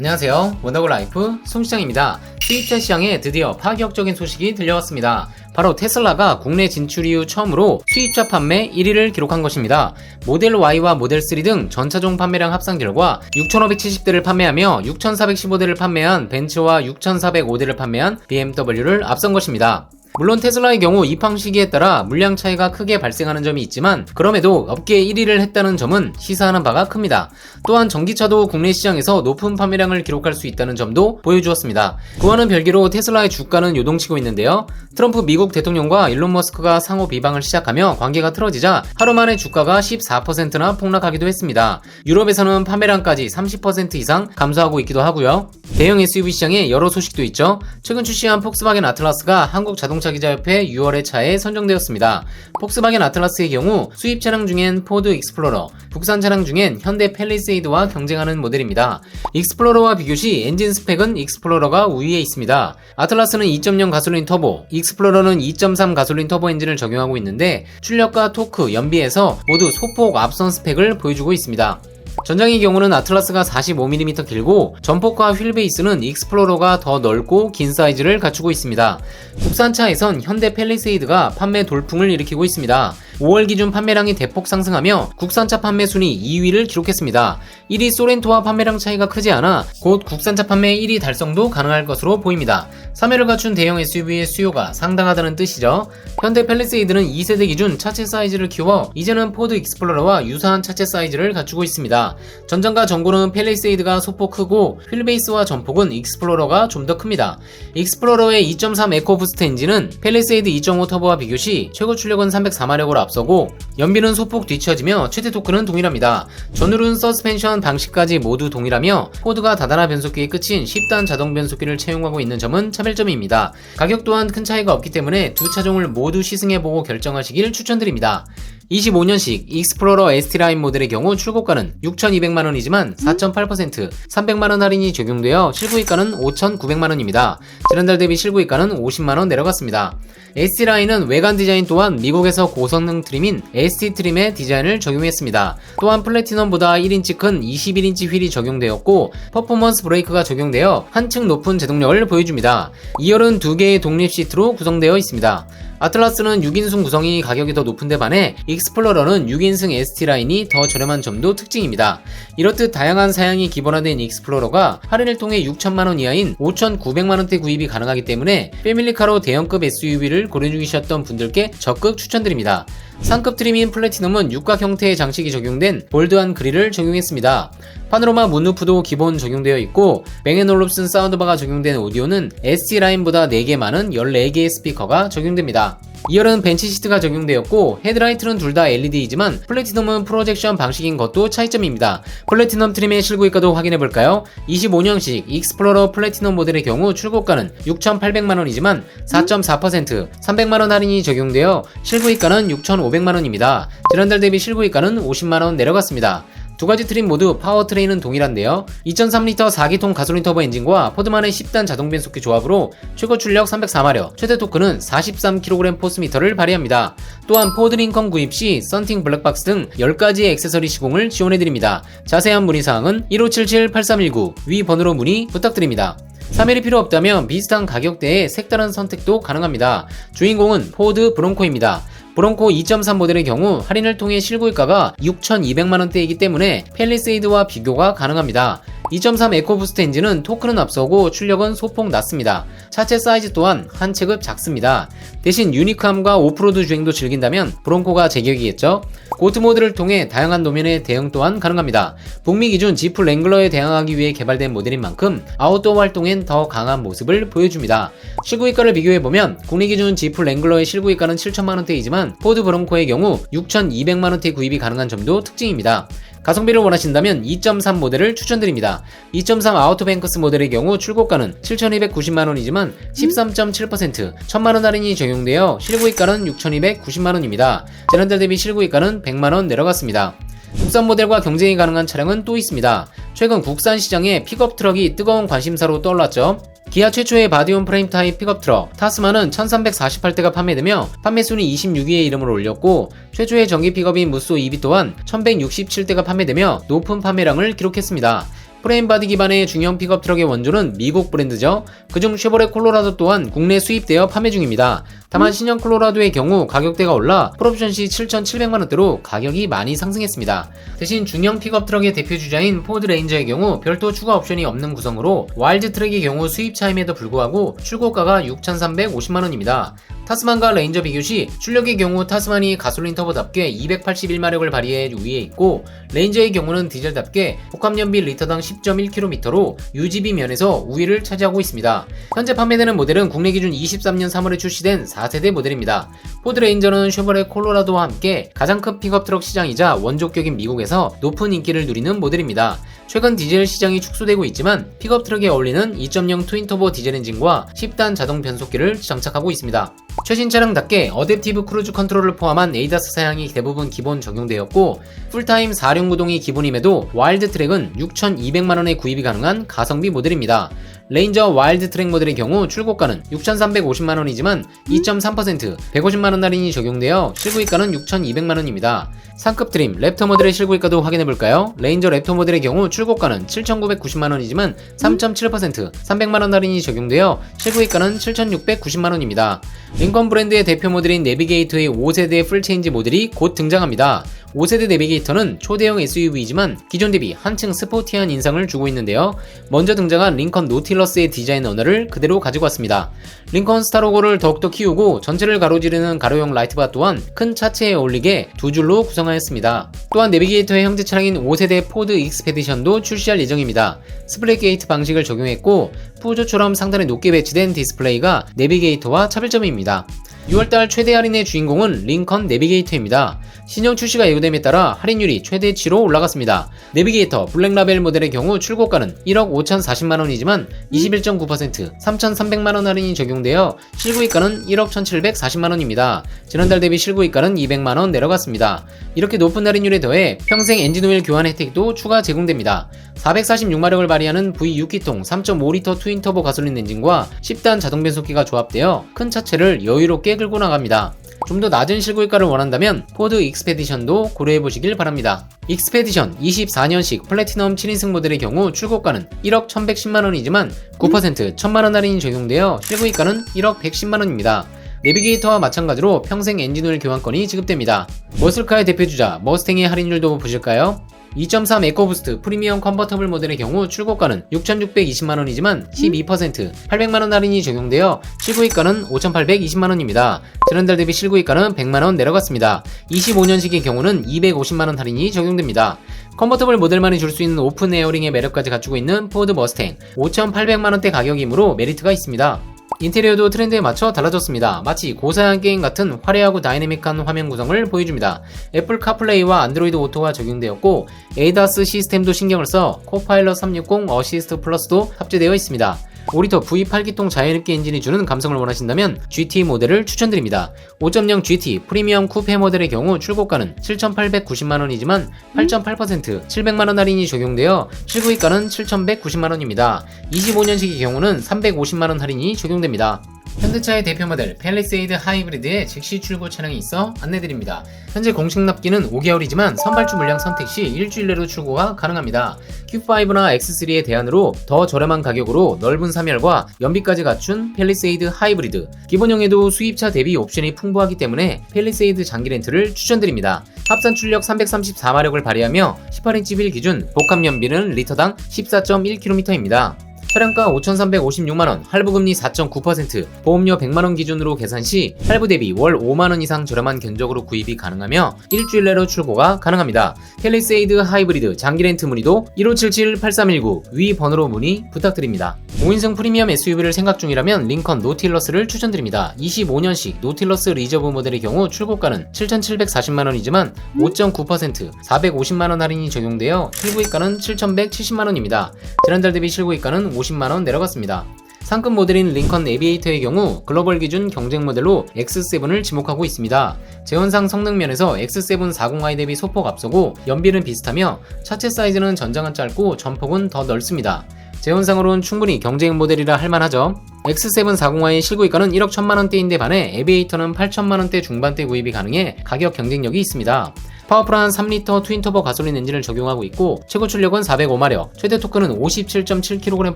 안녕하세요. 원더골 라이프 송시장입니다. 수입차 시장에 드디어 파격적인 소식이 들려왔습니다. 바로 테슬라가 국내 진출 이후 처음으로 수입차 판매 1위를 기록한 것입니다. 모델 Y와 모델 3 등 전차종 판매량 합산 결과 6,570대를 판매하며 6,415대를 판매한 벤츠와 6,405대를 판매한 BMW를 앞선 것입니다. 물론 테슬라의 경우 입항 시기에 따라 물량 차이가 크게 발생하는 점이 있지만 그럼에도 업계 1위를 했다는 점은 시사하는 바가 큽니다. 또한 전기차도 국내 시장에서 높은 판매량을 기록할 수 있다는 점도 보여주었습니다. 그와는 별개로 테슬라의 주가는 요동치고 있는데요. 트럼프 미국 대통령과 일론 머스크가 상호 비방을 시작하며 관계가 틀어지자 하루 만에 주가가 14%나 폭락하기도 했습니다. 유럽에서는 판매량까지 30% 이상 감소하고 있기도 하고요. 대형 SUV 시장에 여러 소식도 있죠. 최근 출시한 폭스바겐 아틀라스가 한국 자동차기자협회 6월의 차에 선정되었습니다. 폭스바겐 아틀라스의 경우 수입 차량 중엔 포드 익스플로러, 국산 차량 중엔 현대 팰리세이드와 경쟁하는 모델입니다. 익스플로러와 비교 시 엔진 스펙은 익스플로러가 우위에 있습니다. 아틀라스는 2.0 가솔린 터보, 익스플로러는 2.3 가솔린 터보 엔진을 적용하고 있는데 출력과 토크, 연비에서 모두 소폭 앞선 스펙을 보여주고 있습니다. 전장의 경우는 아틀라스가 45mm 길고 전폭과 휠 베이스는 익스플로러가 더 넓고 긴 사이즈를 갖추고 있습니다. 국산차에선 현대 팰리세이드가 판매 돌풍을 일으키고 있습니다. 5월 기준 판매량이 대폭 상승하며 국산차 판매 순위 2위를 기록했습니다. 1위 소렌토와 판매량 차이가 크지 않아 곧 국산차 판매 1위 달성도 가능할 것으로 보입니다. 3회를 갖춘 대형 SUV의 수요가 상당하다는 뜻이죠. 현대 팰리세이드는 2세대 기준 차체 사이즈를 키워 이제는 포드 익스플로러와 유사한 차체 사이즈를 갖추고 있습니다. 전장과 전고는 팰리세이드가 소폭 크고 휠베이스와 전폭은 익스플로러가 좀 더 큽니다. 익스플로러의 2.3 에코부스트 엔진은 팰리세이드 2.5 터보와 비교 시 최고 출력은 304마력으로 앞서고 연비는 소폭 뒤처지며 최대 토크는 동일합니다. 전후륜 서스펜션 방식까지 모두 동일하며 포드가 다단화 변속기의 끝인 10단 자동 변속기를 채용하고 있는 점은 차별점입니다. 가격 또한 큰 차이가 없기 때문에 두 차종을 모두 시승해보고 결정하시길 추천드립니다. 25년식 익스플로러 ST라인 모델의 경우 출고가는 6,200만원이지만 4.8% 300만원 할인이 적용되어 실구입가는 5,900만원입니다. 지난달 대비 실구입가는 50만원 내려갔습니다. ST라인은 외관 디자인 또한 미국에서 고성능 트림인 ST 트림의 디자인을 적용했습니다. 또한 플래티넘보다 1인치 큰 21인치 휠이 적용되었고 퍼포먼스 브레이크가 적용되어 한층 높은 제동력을 보여줍니다. 2열은 2개의 독립 시트로 구성되어 있습니다. 아틀라스는 6인승 구성이 가격이 더 높은데 반해 익스플로러는 6인승 ST라인이 더 저렴한 점도 특징입니다. 이렇듯 다양한 사양이 기본화된 익스플로러가 할인을 통해 6천만원 이하인 5,900만원대 구입이 가능하기 때문에 패밀리카로 대형급 SUV를 고려 중이셨던 분들께 적극 추천드립니다. 상급 트림인 플래티넘은 육각 형태의 장식이 적용된 볼드한 그릴을 적용했습니다. 파노라마 문루프도 기본 적용되어 있고 뱅 앤 올롭슨 사운드바가 적용된 오디오는 ST라인보다 4개 많은 14개의 스피커가 적용됩니다. 2열은 벤치 시트가 적용되었고 헤드라이트는 둘 다 LED이지만 플래티넘은 프로젝션 방식인 것도 차이점입니다. 플래티넘 트림의 실구입가도 확인해볼까요? 25년식 익스플로러 플래티넘 모델의 경우 출고가는 6,800만원이지만 4.4% 300만원 할인이 적용되어 실구입가는 6,500만원입니다. 지난달 대비 실구입가는 50만원 내려갔습니다. 두 가지 트림 모두 파워트레인은 동일한데요. 2.3L 4기통 가솔린 터보 엔진과 포드만의 10단 자동 변속기 조합으로 최고 출력 304마력, 최대 토크는 43kg 포스미터를 발휘합니다. 또한 포드 링컨 구입 시 썬팅 블랙박스 등 10가지의 액세서리 시공을 지원해드립니다. 자세한 문의사항은 1577-8319 위 번호로 문의 부탁드립니다. 3일이 필요 없다면 비슷한 가격대에 색다른 선택도 가능합니다. 주인공은 포드 브론코입니다. 브론코 2.3 모델의 경우 할인을 통해 실구입가가 6,200만원대이기 때문에 팰리세이드와 비교가 가능합니다. 2.3 에코부스트 엔진은 토크는 앞서고 출력은 소폭 낮습니다. 차체 사이즈 또한 한 체급 작습니다. 대신 유니크함과 오프로드 주행도 즐긴다면 브론코가 제격이겠죠? 고트 모드를 통해 다양한 도면의 대응 또한 가능합니다. 북미 기준 지프 랭글러에 대항하기 위해 개발된 모델인 만큼 아웃도어 활동엔 더 강한 모습을 보여줍니다. 실구입가를 비교해보면 국내 기준 지프 랭글러의 실구입가는 7천만원대이지만 포드 브론코의 경우 6,200만원대 구입이 가능한 점도 특징입니다. 가성비를 원하신다면 2.3 모델을 추천드립니다. 2.3 아우토뱅크스 모델의 경우 출고가는 7,290만원이지만 13.7% 1,000만원 할인이 적용되어 실구입가는 6,290만원입니다. 지난달 대비 실구입가는 100만원 내려갔습니다. 국산 모델과 경쟁이 가능한 차량은 또 있습니다. 최근 국산 시장에 픽업 트럭이 뜨거운 관심사로 떠올랐죠. 기아 최초의 바디온 프레임 타입 픽업 트럭 타스마는 1348대가 판매되며 판매 순위 26위에 이름을 올렸고 최초의 전기 픽업인 무쏘 EV 또한 1167대가 판매되며 높은 판매량을 기록했습니다. 프레임 바디 기반의 중형 픽업 트럭의 원조는 미국 브랜드죠. 그중 쉐보레 콜로라도 또한 국내 수입되어 판매 중입니다. 다만 신형 콜로라도의 경우 가격대가 올라 풀옵션 시 7,700만원대로 가격이 많이 상승했습니다. 대신 중형 픽업 트럭의 대표주자인 포드 레인저의 경우 별도 추가 옵션이 없는 구성으로 와일드 트랙의 경우 수입차임에도 불구하고 출고가가 6,350만원입니다. 타스만과 레인저 비교시 출력의 경우 타스만이 가솔린 터보답게 281마력을 발휘해 우위에 있고 레인저의 경우는 디젤답게 복합연비 리터당 10.1km로 UGB 면에서 우위를 차지하고 있습니다. 현재 판매되는 모델은 국내 기준 23년 3월에 출시된 4세대 모델입니다. 포드 레인저는 쉐보레 콜로라도와 함께 가장 큰 픽업 트럭 시장이자 원조격인 미국에서 높은 인기를 누리는 모델입니다. 최근 디젤 시장이 축소되고 있지만 픽업 트럭에 어울리는 2.0 트윈터보 디젤 엔진과 10단 자동 변속기를 장착하고 있습니다. 최신 차량답게 어댑티브 크루즈 컨트롤을 포함한 에이다스 사양이 대부분 기본 적용되었고 풀타임 4륜 구동이 기본임에도 와일드 트랙은 6,200만원에 구입이 가능한 가성비 모델입니다. 레인저 와일드 트랙 모델의 경우 출고가는 6,350만원이지만 2.3% 150만원 할인이 적용되어 실구입가는 6,200만원입니다. 상급 트림 랩터 모델의 실구입가도 확인해볼까요? 레인저 랩터 모델의 경우 출고가는 7,990만원이지만 3.7% 300만원 할인이 적용되어 실구입가는 7,690만원입니다. 링컨 브랜드의 대표 모델인 내비게이터의 5세대 풀체인지 모델이 곧 등장합니다. 5세대 내비게이터는 초대형 SUV이지만 기존 대비 한층 스포티한 인상을 주고 있는데요. 먼저 등장한 링컨 노틸러스의 디자인 언어를 그대로 가지고 왔습니다. 링컨 스타 로고를 더욱더 키우고 전체를 가로지르는 가로형 라이트바 또한 큰 차체에 어울리게 두 줄로 구성하였습니다. 또한 내비게이터의 형제 차량인 5세대 포드 익스페디션도 출시할 예정입니다. 스플릿 게이트 방식을 적용했고 푸조처럼 상단에 높게 배치된 디스플레이가 내비게이터와 차별점입니다. 6월달 최대 할인의 주인공은 링컨 내비게이터입니다. 신형 출시가 예고됨에 따라 할인율이 최대치로 올라갔습니다. 내비게이터 블랙라벨 모델의 경우 출고가는 1억 5,040만원이지만 21.9% 3,300만원 할인이 적용되어 실구입가는 1억 1,740만원입니다. 지난달 대비 실구입가는 200만원 내려갔습니다. 이렇게 높은 할인율에 더해 평생 엔진오일 교환 혜택도 추가 제공됩니다. 446마력을 발휘하는 V6기통 3.5L 트윈터보 가솔린 엔진과 10단 자동 변속기가 조합되어 큰 차체를 여유롭게 끌고 나갑니다. 좀 더 낮은 실구입가를 원한다면 포드 익스페디션도 고려해보시길 바랍니다. 익스페디션 24년식 플래티넘 7인승 모델의 경우 출고가는 1억 1110만원이지만 9% 1000만원 할인이 적용되어 실구입가는 1억 110만원입니다. 내비게이터와 마찬가지로 평생 엔진오일 교환권이 지급됩니다. 머슬카의 대표주자 머스탱의 할인율도 보실까요? 2.3 에코부스트 프리미엄 컨버터블 모델의 경우 출고가는 6,620만원이지만 12% 800만원 할인이 적용되어 실구입가는 5,820만원입니다. 지난달 대비 실구입가는 100만원 내려갔습니다. 25년식의 경우는 250만원 할인이 적용됩니다. 컨버터블 모델만이 줄 수 있는 오픈 에어링의 매력까지 갖추고 있는 포드 머스탱 5,800만원대 가격이므로 메리트가 있습니다. 인테리어도 트렌드에 맞춰 달라졌습니다. 마치 고사양 게임 같은 화려하고 다이내믹한 화면 구성을 보여줍니다. 애플 카플레이와 안드로이드 오토가 적용되었고 에이다스 시스템도 신경을 써 코파일럿 360 어시스트 플러스도 탑재되어 있습니다. 5리터 V8기통 자연흡기 엔진이 주는 감성을 원하신다면 GT 모델을 추천드립니다. 5.0 GT 프리미엄 쿠페 모델의 경우 출고가는 7,890만원이지만 8.8% 700만원 할인이 적용되어 실구입가는 7,190만원입니다. 25년식의 경우는 350만원 할인이 적용됩니다. 현대차의 대표 모델 팰리세이드 하이브리드의 즉시 출고 차량이 있어 안내드립니다. 현재 공식 납기는 5개월이지만 선발주 물량 선택 시 일주일 내로 출고가 가능합니다. Q5나 X3의 대안으로 더 저렴한 가격으로 넓은 3열과 연비까지 갖춘 팰리세이드 하이브리드. 기본형에도 수입차 대비 옵션이 풍부하기 때문에 팰리세이드 장기 렌트를 추천드립니다. 합산 출력 334마력을 발휘하며 18인치 휠 기준 복합 연비는 리터당 14.1km입니다. 차량가 5,356만원, 할부금리 4.9%, 보험료 100만원 기준으로 계산 시 할부 대비 월 5만원 이상 저렴한 견적으로 구입이 가능하며 일주일 내로 출고가 가능합니다. 팰리세이드 하이브리드 장기 렌트 문의도 1577-8319 위 번호로 문의 부탁드립니다. 5인승 프리미엄 SUV를 생각 중이라면 링컨 노틸러스를 추천드립니다. 25년식 노틸러스 리저브 모델의 경우 출고가는 7,740만원이지만 5.9% 450만원 할인이 적용되어 실구입가는 7,170만원입니다. 지난달 대비 실구입가는 50만원 내려갔습니다. 상급 모델인 링컨 에비에이터의 경우 글로벌 기준 경쟁 모델로 X7을 지목하고 있습니다. 제원상 성능 면에서 X7 40i 대비 소폭 앞서고 연비는 비슷하며 차체 사이즈는 전장은 짧고 전폭은 더 넓습니다. 제원상으로는 충분히 경쟁 모델이라 할만하죠. X7 40i의 실구입가는 1억 1000만원대인데 반해 에비에이터는 8천만원대 중반대 구입이 가능해 가격 경쟁력이 있습니다. 파워풀한 3리터 트윈터보 가솔린 엔진을 적용하고 있고 최고 출력은 405마력, 최대 토크는 57.7kg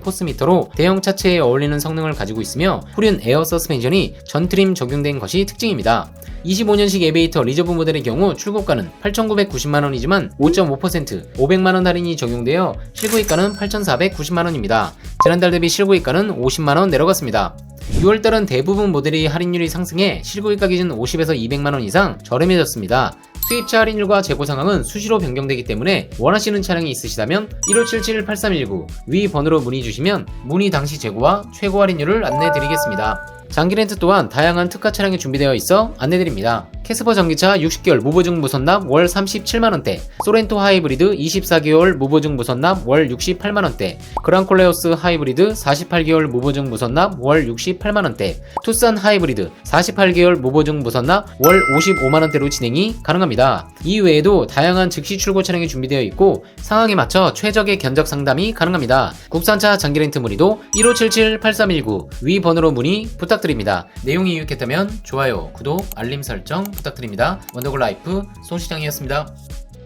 포스미터로 대형 차체에 어울리는 성능을 가지고 있으며 후륜 에어 서스펜션이 전 트림 적용된 것이 특징입니다. 25년식 에비에이터 리저브 모델의 경우 출고가는 8,990만원이지만 5.5% 500만원 할인이 적용되어 실구입가는 8,490만원입니다. 지난달 대비 실구입가는 50만원 내려갔습니다. 6월달은 대부분 모델이 할인율이 상승해 실구입가 기준 50에서 200만원 이상 저렴해졌습니다. 수입차 할인율과 재고 상황은 수시로 변경되기 때문에 원하시는 차량이 있으시다면 1577-8319 위 번호로 문의 주시면 문의 당시 재고와 최고 할인율을 안내드리겠습니다. 장기 렌트 또한 다양한 특가 차량이 준비되어 있어 안내드립니다. 캐스퍼 전기차 60개월 무보증 무선납 월 37만원대, 소렌토 하이브리드 24개월 무보증 무선납 월 68만원대, 그랑콜레오스 하이브리드 48개월 무보증 무선납 월 68만원대, 투싼 하이브리드 48개월 무보증 무선납 월 55만원대로 진행이 가능합니다. 이외에도 다양한 즉시 출고 차량이 준비되어 있고 상황에 맞춰 최적의 견적 상담이 가능합니다. 국산차 장기 렌트 문의도 1577-8319 위 번호로 문의 부탁드립니다. 내용이 유익했다면 좋아요, 구독, 알림 설정 부탁드립니다. 원더골 라이프 송시장이었습니다.